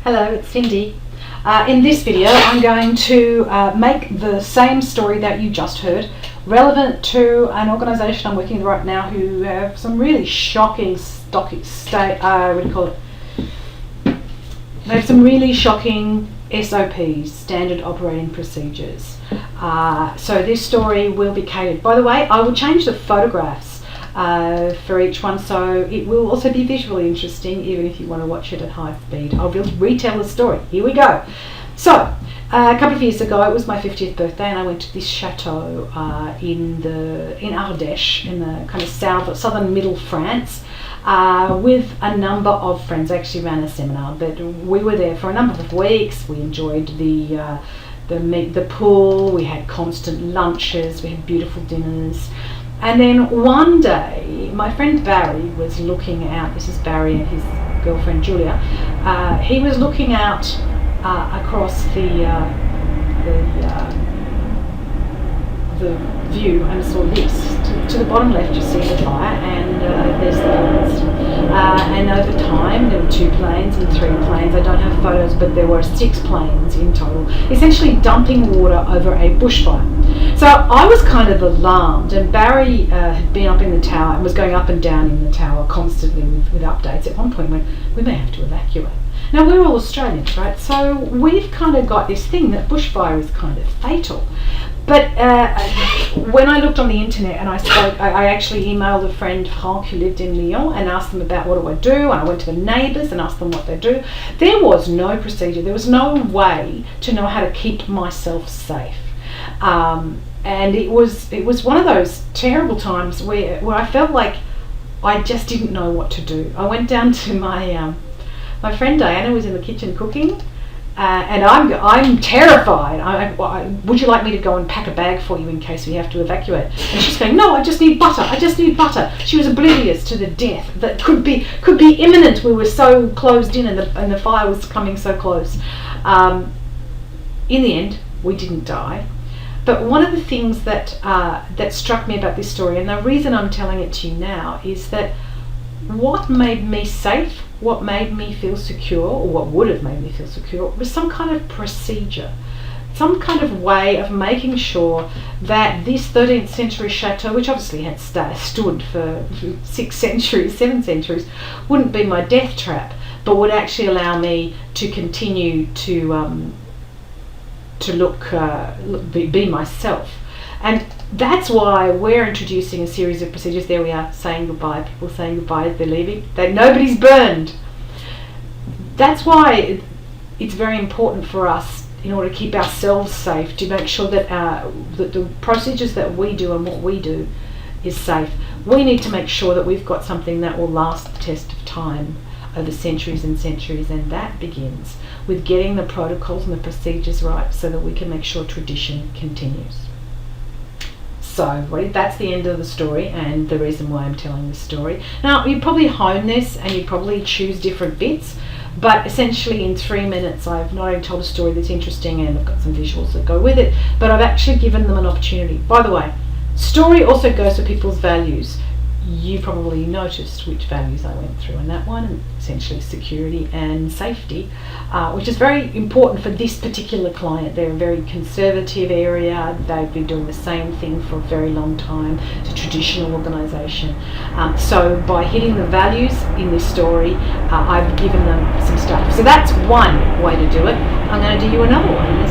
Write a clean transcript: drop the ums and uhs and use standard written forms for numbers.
Hello, it's Cindy. In this video I'm going to make the same story that you just heard relevant to an organisation I'm working with right now who have some really shocking they have some really shocking SOPs, standard operating procedures. So this story will be catered. By the way, I will change the photographs for each one, so it will also be visually interesting even if you want to watch it at high speed. I'll retell the story. Here we go. So a couple of years ago, it was my 50th birthday, and I went to this chateau in Ardèche, in the kind of southern middle France, with a number of friends. I actually ran a seminar, but we were there for a number of weeks. We enjoyed the pool. We had constant lunches. We had beautiful dinners. And then one day, my friend Barry was looking out. This is Barry and his girlfriend Julia. He was looking out across the view and saw this. To the bottom left, you see the fire, and there's the planes. And over time, there were 2 planes and 3 planes. I don't have photos, but there were 6 planes in total, essentially dumping water over a bushfire. So I was kind of alarmed, and Barry had been up in the tower and was going up and down in the tower constantly with updates. At one point, we may have to evacuate. Now, we're all Australians, right? So we've kind of got this thing that bushfire is kind of fatal. But when I looked on the internet and I actually emailed a friend, Franck, who lived in Lyon, and asked them about what do I do, and I went to the neighbours and asked them what they do. There was no procedure. There was no way to know how to keep myself safe. And it was one of those terrible times where I felt like I just didn't know what to do. I went down to my friend Diana was in the kitchen cooking, and I'm terrified. Would you like me to go and pack a bag for you in case we have to evacuate? And she's going, no, I just need butter. I just need butter. She was oblivious to the death that could be imminent. We were so closed in, and the fire was coming so close. In the end, we didn't die. But one of the things that struck me about this story, and the reason I'm telling it to you now, is that what made me safe, what made me feel secure, or what would have made me feel secure, was some kind of procedure, some kind of way of making sure that this 13th century chateau, which obviously had stood for 6 centuries, 7 centuries, wouldn't be my death trap, but would actually allow me to continue to be myself. And that's why we're introducing a series of procedures. There we are, saying goodbye, people saying goodbye as they're leaving, that nobody's burned. That's why it's very important for us, in order to keep ourselves safe, to make sure that the procedures that we do and what we do is safe. We need to make sure that we've got something that will last the test of time over centuries and centuries, and that begins with getting the protocols and the procedures right so that we can make sure tradition continues. So that's the end of the story, and the reason why I'm telling this story. Now, you probably hone this and you probably choose different bits, but essentially in 3 minutes I've not only told a story that's interesting and I've got some visuals that go with it, but I've actually given them an opportunity. By the way, story also goes for people's values. You probably noticed which values I went through in that one, essentially security and safety, which is very important for this particular client. They're a very conservative area. They've been doing the same thing for a very long time. It's a traditional organisation. So by hitting the values in this story, I've given them some stuff. So that's one way to do it. I'm going to do you another one.